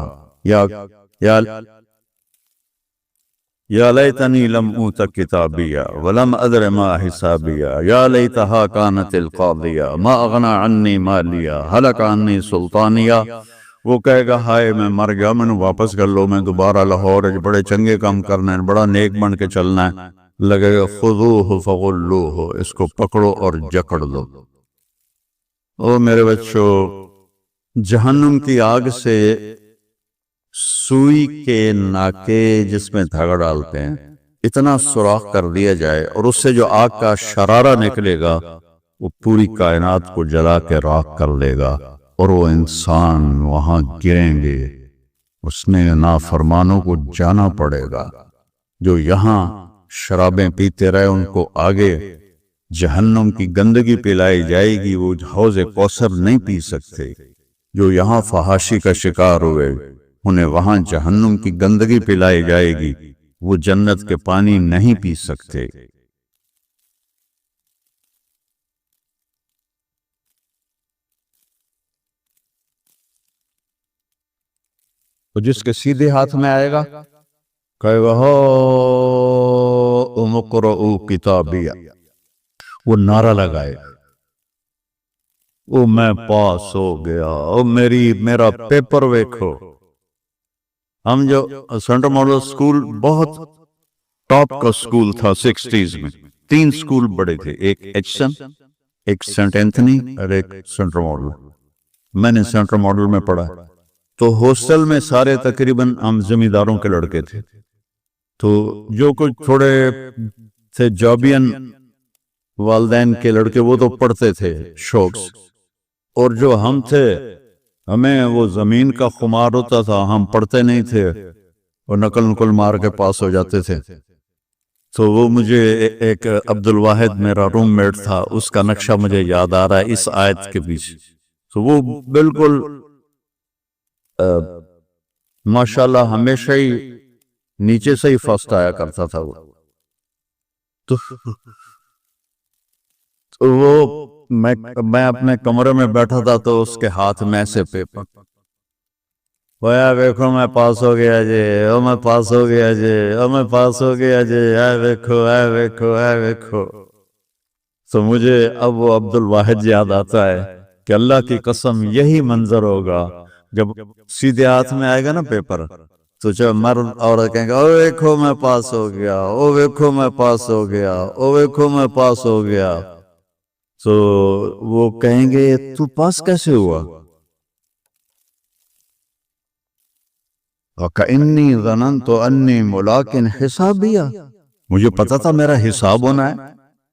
یا لیتنی لم اوت کتابیہ ولم ادر ما حسابیہ، یا لیتہا کانت القاضیہ ما اغنی عنی مالیہ ہلک عنی سلطانیہ۔ وہ کہے گا ہائے میں مر گیا، میں نے واپس کر لو، میں دوبارہ لاہور بڑے چنگے کام کرنا ہے، بڑا نیک بن کے چلنا ہے۔ لگے گا خذوہ فغلوہ، اس کو پکڑو اور جکڑ دو۔ او میرے بچوں، جہنم کی آگ سے سوئی کے ناکے جس میں دھاگا ڈالتے ہیں اتنا سوراخ کر دیا جائے، اور اس سے جو آگ کا شرارہ نکلے گا وہ پوری کائنات کو جلا کے راکھ کر لے گا، اور وہ انسان وہاں گریں گے۔ اس نے نافرمانوں کو جانا پڑے گا، جو یہاں شرابیں پیتے رہے ان کو آگے جہنم کی گندگی پلائی جائے گی، وہ حوض کوثر نہیں پی سکتے۔ جو یہاں فحاشی کا شکار ہوئے انہیں وہاں جہنم کی گندگی پلائی جائے گی، وہ جنت کے پانی نہیں پی سکتے۔ تو جس کے سیدھے ہاتھ میں آئے گا کہے گا ہو مقرؤ کتابیہ، وہ نعرہ لگائے او میں پاس ہو گیا، او میرا پیپر ویکھو۔ ہم جو سینٹرل ماڈل اسکول بہت ٹاپ کا اسکول تھا 60s میں، 3 اسکول بڑے تھے، ایک ایچسن، ایک سینٹ اینتھنی اور ایک سینٹرل ماڈل۔ میں نے سینٹرل ماڈل میں پڑھا، تو ہاسٹل میں سارے تقریباً ہم زمینداروں کے لڑکے تھے، تو جو کچھ تھوڑے تھے جابین والدین کے لڑکے وہ تو پڑھتے تھے شوق سے، اور جو ہم تھے ہمیں وہ زمین کا خمار ہوتا تھا، ہم پڑھتے نہیں تھے اور نقل مار کے پاس ہو جاتے تھے۔ تو وہ مجھے ایک عبد الواحد میرا روم میٹ تھا، اس کا نقشہ مجھے یاد آ رہا ہے اس آیت کے پیچھے۔ تو وہ بالکل ماشاءاللہ ہمیشہ ہی نیچے سے ہی فرسٹ آیا کرتا تھا وہ۔ تو وہ میں اپنے کمرے میں بیٹھا تھا تو اس کے ہاتھ میں سے پیپر، ویکھو میں پاس ہو گیا جی، او میں پاس ہو گیا جی، او میں پاس ہو گیا جی، اے ویکھو اے ویکھو اے ویکھو۔ تو مجھے اب وہ عبد الواحد یاد آتا ہے کہ اللہ کی قسم یہی منظر ہوگا جب سیدھے ہاتھ میں آئے گا نا پیپر، تو جب مرد عورت کہیں گے او ویکھو میں پاس ہو گیا، او ویکھو میں پاس ہو گیا، او ویکھو میں پاس ہو گیا، تو وہ کہیں گے تو پاس کیسے ہوا؟ وَكَإِنِّي ظَنَنْتُ أَنِّي مُلَاقٍ حِسَابِيَهْ، مجھے پتا تھا میرا حساب ہونا ہے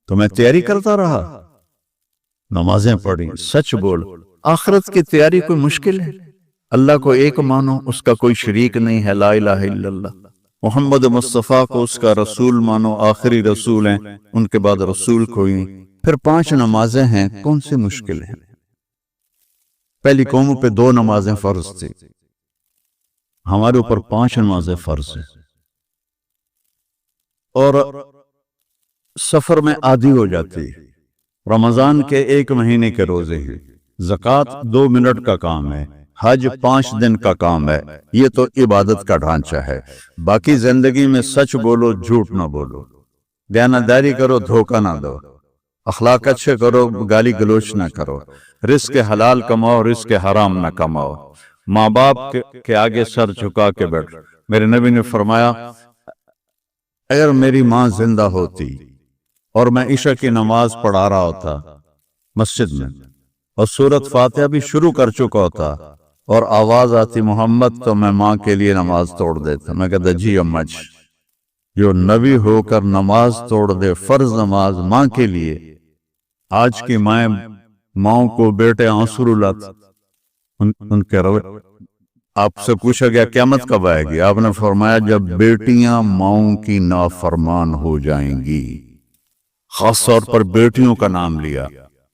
تو میں تیاری کرتا رہا، نمازیں پڑھی، سچ بول۔ آخرت کی تیاری کوئی مشکل ہے؟ اللہ کو ایک مانو، اس کا کوئی شریک نہیں ہے، لا الہ الا اللہ۔ محمد مصطفیٰ کو اس کا رسول مانو، آخری رسول ہیں، ان کے بعد رسول کوئی نہیں۔ پھر 5 نمازیں ہیں، کون سی مشکل ہیں؟ پہلی قوموں پہ 2 نمازیں فرض تھی، ہمارے اوپر 5 نمازیں فرض ہیں، اور سفر میں عادی ہو جاتی ہے۔ رمضان کے 1 مہینے کے روزے ہیں، زکوٰۃ 2 منٹ کا کام ہے، حج 5 دن کا کام ہے، یہ تو عبادت کا ڈھانچہ ہے۔ باقی زندگی میں سچ بولو، جھوٹ نہ بولو، دیانتداری کرو، دھوکہ نہ دو، اخلاق اچھے کرو، گالی گلوچ نہ کرو، رزق حلال کماؤ، رزق حرام نہ کماؤ، ماں باپ کے آگے سر جھکا کے بیٹھ۔ میرے نبی نے فرمایا اگر میری ماں زندہ ہوتی اور میں عشاء کی نماز پڑھا رہا ہوتا مسجد میں اور سورۃ فاتحہ بھی شروع کر چکا ہوتا اور آواز آتی محمد، تو میں ماں کے لیے نماز توڑ دیتا۔ میں کہتا جی اماں جی، جو نبی ہو کر نماز توڑ دے، فرض نماز ماں کے لیے۔ آج کی ماؤں کو بیٹے آنسو رلاتے، ان کے روے۔ آپ سے پوچھا گیا قیامت کب آئے گی؟ آپ نے فرمایا جب بیٹیاں ماؤں کی نافرمان ہو جائیں گی، خاص طور پر بیٹیوں کا نام لیا،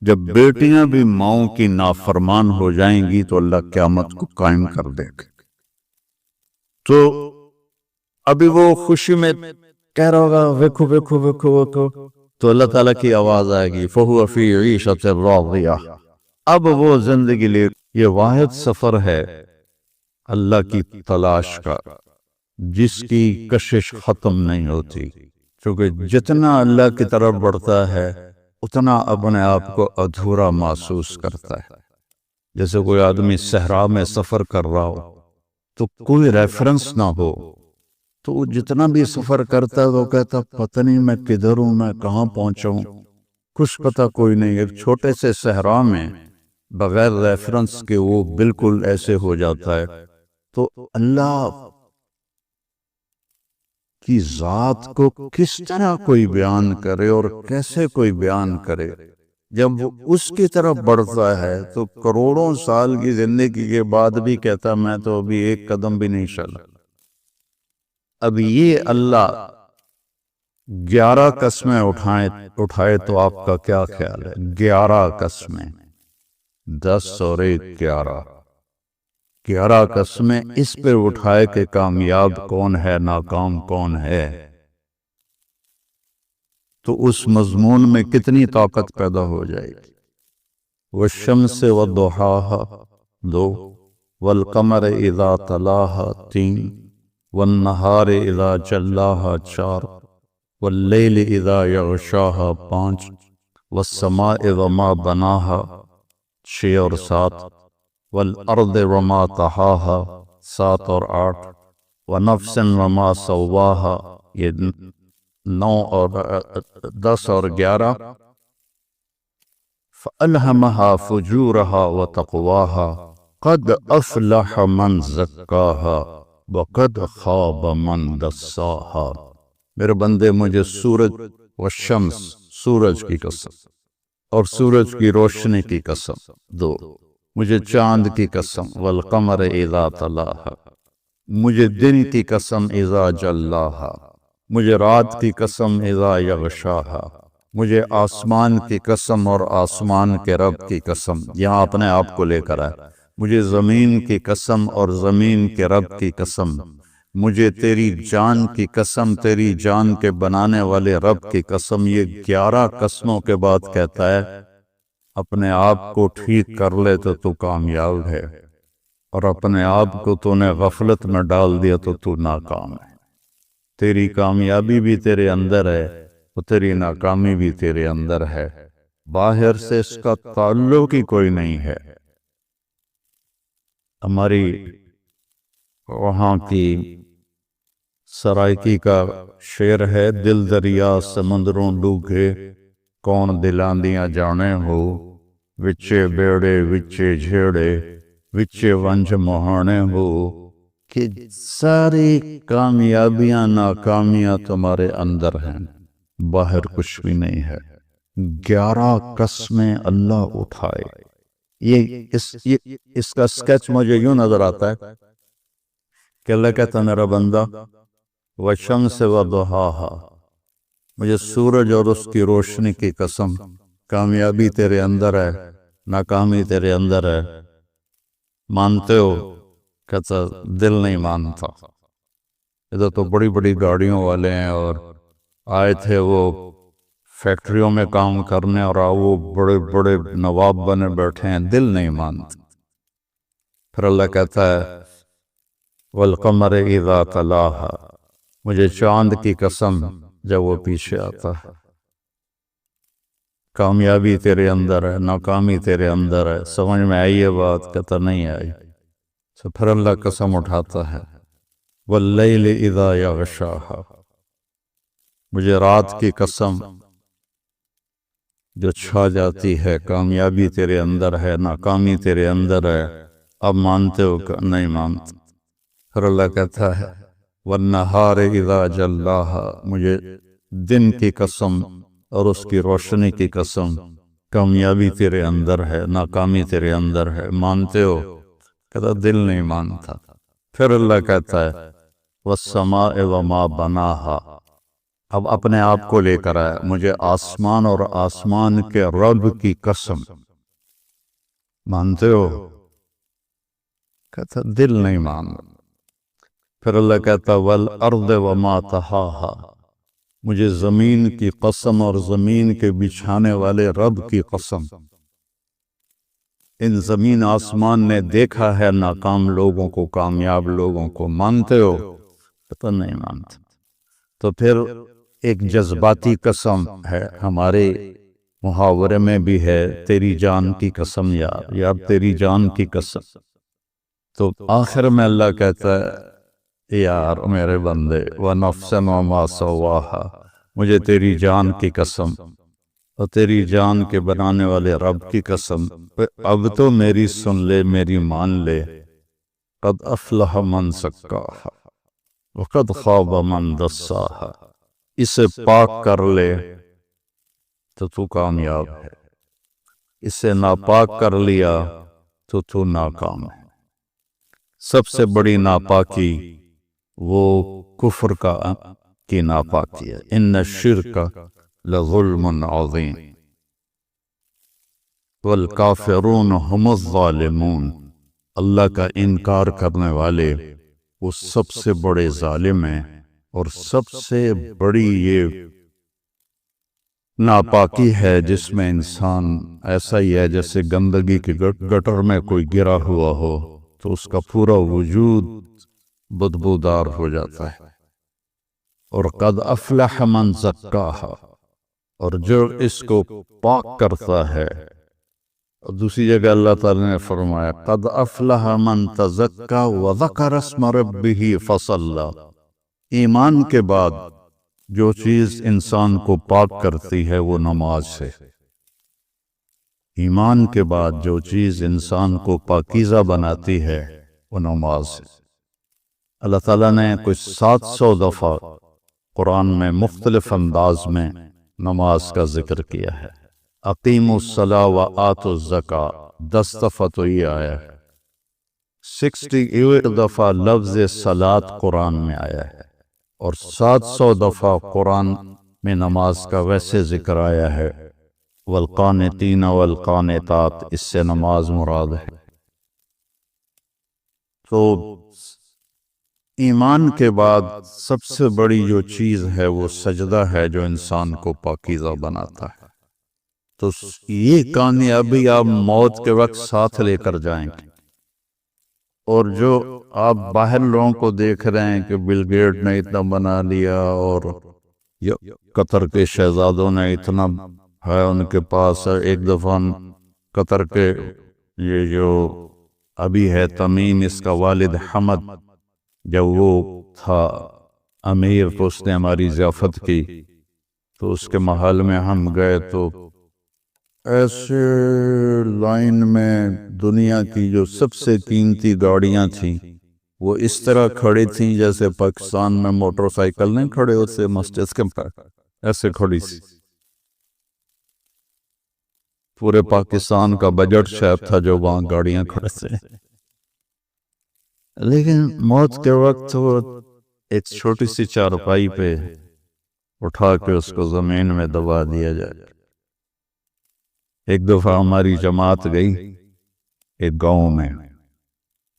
جب بیٹیاں بھی ماؤں کی نافرمان ہو جائیں گی تو اللہ قیامت کو قائم کر دے گا۔ تو ابھی وہ خوشی میں کہہ رہا ہوگا ویکھو ویکھو ویکھو ویکھو، تو اللہ تعالیٰ کی آواز آئے گی فَهُوَ فِي عِيشَةٍ رَاضِيَةٍ۔ اب وہ زندگی لے، یہ واحد سفر ہے اللہ کی تلاش کا، جس کی کشش ختم نہیں ہوتی، کیونکہ جتنا اللہ کی طرف بڑھتا ہے اتنا اپنے آپ کو ادھورا محسوس کرتا ہے۔ جیسے کوئی آدمی صحرا میں سفر کر رہا ہو تو کوئی ریفرنس نہ ہو، تو وہ جتنا بھی سفر کرتا ہے وہ کہتا پتہ نہیں میں کدھر ہوں، میں کہاں پہنچا ہوں، کچھ پتہ کوئی نہیں۔ ایک چھوٹے سے صحرا میں بغیر ریفرنس کے وہ بالکل ایسے ہو جاتا ہے۔ تو اللہ کی ذات کو کس طرح کوئی بیان کرے اور کیسے کوئی بیان کرے؟ جب وہ اس کی طرف بڑھتا ہے تو کروڑوں سال کی زندگی کے بعد بھی کہتا میں تو ابھی 1 قدم بھی نہیں چلا۔ اب یہ اللہ 11 قسمیں اٹھائے تو آپ کا کیا خیال ہے؟ 11 قسمیں، 10 اور 1 11، 11 قسمیں اس پہ اٹھائے کہ کامیاب کون ہے ناکام کون ہے، تو اس مضمون میں کتنی طاقت پیدا ہو جائے گی۔ والشمس والضحاها 2، والقمر اذا تلاها 3، والنہار اذا جلاها 4، واللیل اذا یغشاها 5، والسماء وما بناها 6 اور 7، والارض وما طحاها 7 اور 8، ونفس وما سواها یہ 9 اور 10 اور 11، فألهمها فجورها وتقواها قد افلح من زکاها وقد خاب من دساها۔ میرے بندے مجھے سورج والشمس سورج کی قسم اور سورج کی روشنی کی قسم 2، مجھے چاند کی قسم والقمر اذا تلاها، مجھے دن کی قسم اذا جلاها، مجھے رات کی قسم اذا یغشاها، مجھے آسمان کی قسم اور آسمان کے رب کی قسم، یہاں اپنے آپ کو لے کر آئے، مجھے زمین کی قسم اور زمین کے رب کی قسم، مجھے تیری جان کی قسم تیری جان کے بنانے والے رب کی قسم۔ یہ 11 قسموں کے بعد کہتا ہے اپنے آپ کو ٹھیک کر لے تو تو کامیاب ہے، اور اپنے آپ کو تو نے غفلت میں ڈال دیا تو تو ناکام ہے۔ تیری کامیابی بھی تیرے اندر ہے اور تیری ناکامی بھی تیرے اندر ہے، باہر سے اس کا تعلق ہی کوئی نہیں ہے۔ ہماری وہاں کی سرائکی کا شعر ہے، دل دریا سمندروں ڈوبے کون دلاندیاں جانے ہو، وچے بیڑے وچے جھیڑے وچے ونج مہانے ہو، کہ ساری کامیابیاں ناکامیاں تمہارے اندر ہیں، باہر کچھ بھی نہیں ہے۔ 11 قسمیں اللہ اٹھائے۔ اس کا سکیچ مجھے یوں نظر آتا ہے کہ اللہ کہتا میرا بندہ والشمس وضحاها، مجھے سورج اور اس کی روشنی کی قسم، کامیابی تیرے اندر ہے ناکامی تیرے اندر ہے، مانتے ہو؟ کہتا دل نہیں مانتا۔ ادھر تو بڑی بڑی گاڑیوں والے ہیں اور آئے تھے وہ فیکٹریوں میں کام کرنے، اور وہ بڑے بڑے نواب بنے بیٹھے ہیں، دل نہیں مانتا۔ پھر اللہ کہتا ہے والقمر اذا تلاها، مجھے چاند کی قسم جب وہ پیچھے آتا ہے۔ کامیابی تیرے اندر ہے ناکامی تیرے اندر ہے، سمجھ میں آئی ہے بات؟ کہتا نہیں آئی۔ تو پھر اللہ قسم اٹھاتا ہے واللیل اذا یغشاها، مجھے رات کی قسم جو چھا جاتی ہے، کامیابی تیرے اندر ہے ناکامی تیرے اندر ہے، اب مانتے ہو کہ نہیں مانتے؟ پھر اللہ کہتا ہے والنہار اذا جلاها، مجھے دن کی قسم اور اس کی روشنی کی قسم، کامیابی تیرے اندر ہے ناکامی تیرے اندر ہے، مانتے ہو؟ کہتا دل نہیں مانتا۔ پھر اللہ کہتا ہے والسماء وما بناها، اب اپنے آپ کو لے کر آیا، مجھے آسمان اور آسمان کے رب کی قسم، مانتے ہو؟ کہتا دل نہیں مانتا۔ پھر اللہ کہتا والارض وما طحاها، مجھے زمین کی قسم اور زمین کے بچھانے والے رب کی قسم، ان زمین آسمان نے دیکھا ہے ناکام لوگوں کو کامیاب لوگوں کو، مانتے ہو؟ پتہ نہیں مانتے۔ تو پھر ایک جذباتی قسم ہے، ہمارے محاورے میں بھی ہے تیری جان کی قسم یار، یار تیری جان کی قسم۔ تو آخر میں اللہ کہتا ہے یار میرے بندے وَنَفْسٍ وَمَا سَوَّاهَا، مجھے تیری جان کی قسم اور تیری جان کے بنانے والے رب کی قسم، اب تو میری سن لے میری مان لے، قد افلح من زکاها وقد خاب من دساها، اسے پاک کر لے تو تو کامیاب ہے، اسے ناپاک کر لیا تو تو ناکام ہے۔ سب سے بڑی ناپاکی وہ کفر کی ناپاکی ہے، ان الشرک لظلم عظیم والکافرون هم الظالمون، اللہ کا انکار کرنے والے وہ سب سے بڑے ظالم ہیں، اور سب سے بڑی یہ ناپاکی ہے جس میں انسان ایسا ہی ہے جیسے گندگی کے گٹر میں کوئی گرا ہوا ہو تو اس کا پورا وجود بدبودار ہو جاتا ہے۔ اور قد افلح من زکاہا، اور جو اس کو پاک کرتا ہے۔ اور دوسری جگہ اللہ تعالی نے فرمایا قد افلح من تزکا وذکر اسم ربہ فصلی۔ ایمان کے بعد جو چیز انسان کو پاک کرتی ہے وہ نماز ہے۔ ایمان کے بعد جو چیز انسان کو پاکیزہ بناتی ہے وہ نماز ہے۔ اللہ تعالیٰ نے کچھ 700 دفعہ قرآن میں مختلف انداز میں نماز کا ذکر کیا ہے۔ اقیموا الصلاۃ وآتوا الزکاۃ 10 دفعہ تو یہ آیا ہے۔ 68 دفعہ لفظ صلاۃ قرآن میں آیا ہے، اور 700 دفعہ قرآن میں نماز کا ویسے ذکر آیا ہے۔ والقانتین والقانتات، اس سے نماز مراد ہے۔ تو ایمان کے بعد سب سے بڑی جو چیز ہے وہ سجدہ ہے جو انسان کو پاکیزہ بناتا ہے۔ تو یہ کامیابی آپ موت کے وقت ساتھ لے کر جائیں گے۔ اور جو آپ باہر لوگوں کو دیکھ رہے ہیں کہ بل گیٹ نے اتنا بنا لیا، اور قطر کے شہزادوں نے اتنا ہے ان کے پاس۔ ایک دفعہ قطر کے یہ جو ابھی ہے تمیم، اس کا والد حمد، جب وہ تھا امیر تو اس نے ہماری ضیافت کی، تو اس کے محل میں ہم گئے تو ایسے لائن میں دنیا کی جو سب سے قیمتی گاڑیاں تھیں وہ اس طرح کھڑی تھیں جیسے پاکستان میں موٹر سائیکل نہیں کھڑے ہوتے مسجد کے پاس، ایسے کھڑی سی۔ پورے پاکستان کا بجٹ شاید تھا جو وہاں گاڑیاں کھڑے تھے۔ لیکن موت کے وقت وہ ایک چھوٹی سی چارپائی پہ اٹھا کے اس کو زمین میں دبا دیا جائے۔ ایک دفعہ ہماری جماعت گئی ایک گاؤں میں،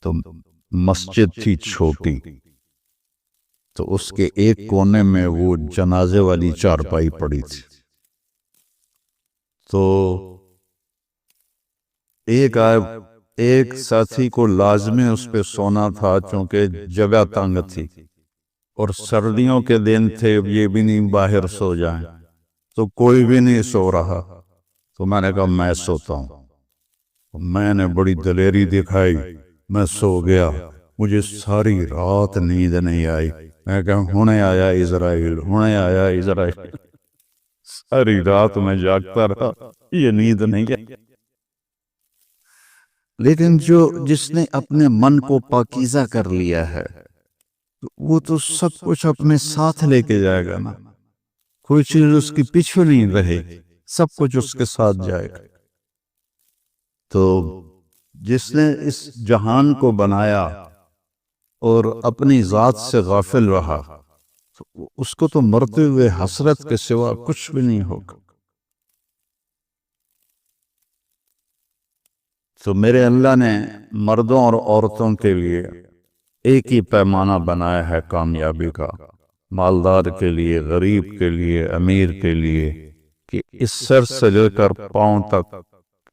تو مسجد تھی چھوٹی، تو اس کے ایک کونے میں وہ جنازے والی چارپائی پڑی تھی۔ تو ایک ساتھی کو لازمی اس پہ سونا تھا چونکہ جگہ تنگ تھی، اور سردیوں کے دن تھے، یہ بھی نہیں باہر سو جائیں، تو کوئی بھی نہیں سو رہا۔ تو میں نے کہا میں سوتا ہوں۔ میں نے بڑی دلیری دکھائی، میں سو گیا۔ مجھے ساری رات نیند نہیں آئی۔ میں کہا ہونے آیا اسرائیل، ہونے آیا اسرائیل۔ ساری رات میں جاگتا رہا، یہ نیند نہیں آئی۔ لیکن جس نے اپنے من کو پاکیزہ کر لیا ہے وہ تو سب کچھ اپنے ساتھ لے کے جائے گا نا، کوئی چیز اس کی پیچھے نہیں رہے گی، سب کچھ اس کے ساتھ جائے گا۔ تو جس نے اس جہان کو بنایا اور اپنی ذات سے غافل رہا، تو اس کو تو مرتے ہوئے حسرت کے سوا کچھ بھی نہیں ہوگا۔ تو میرے اللہ نے مردوں اور عورتوں کے لیے ایک ہی پیمانہ بنایا ہے کامیابی کا، مالدار کے لیے، غریب کے لیے، امیر کے لیے، کہ اس سر سے لے کر پاؤں تک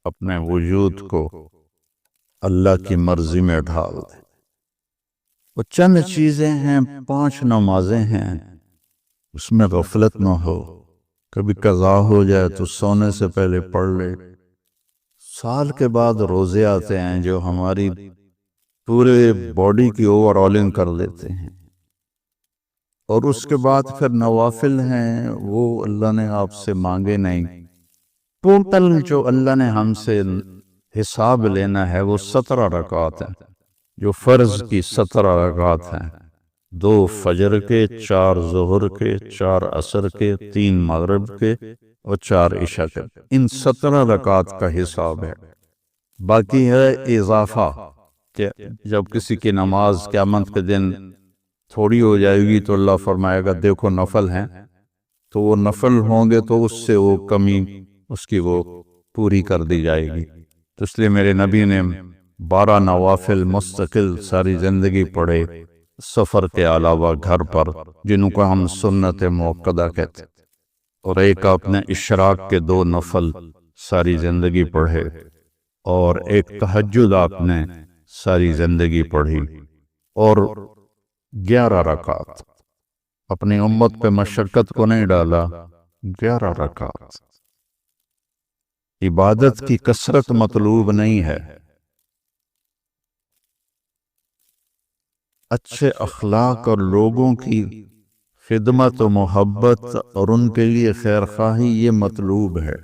اپنے وجود کو اللہ کی مرضی میں ڈھال دے۔ وہ چند چیزیں ہیں، 5 نمازیں ہیں، اس میں غفلت نہ ہو۔ کبھی قضا ہو جائے تو سونے سے پہلے پڑھ لے۔ سال کے بعد روزے آتے ہیں جو ہماری پورے باڈی کی اوور آلنگ کر دیتے ہیں، اور اس کے بعد پھر نوافل ہیں، وہ اللہ نے آپ سے مانگے نہیں۔ ٹوٹل جو اللہ نے ہم سے حساب لینا ہے وہ 17 رکعات ہیں، جو فرض کی 17 رکعات ہیں، 2 فجر کے، 4 ظہر کے، 4 عصر کے، 3 مغرب کے اور 4 عشاء کے۔ ان 17 رکعات کا حساب ہے۔ باقی ہے اضافہ، کہ جب کسی کی نماز قیامت کے دن تھوڑی ہو جائے گی تو اللہ فرمائے گا دیکھو نفل ہیں، تو وہ نفل ہوں گے تو اس سے وہ کمی اس کی وہ پوری کر دی جائے گی۔ تو اس لیے میرے نبی نے 12 نوافل مستقل ساری زندگی پڑھے سفر کے علاوہ گھر پر، جن کو ہم سنت موقدہ کہتے ہیں، اور ایک آپ نے اشراق کے 2 نفل ساری زندگی پڑھے، اور ایک تہجد آپ نے ساری زندگی پڑھی، اور 11 رکعت اپنی امت پہ مشقت کو نہیں ڈالا، 11 رکعت۔ عبادت کی کثرت مطلوب نہیں ہے، اچھے اخلاق اور لوگوں کی خدمت و محبت اور ان کے لیے خیر خواہی یہ مطلوب ہے۔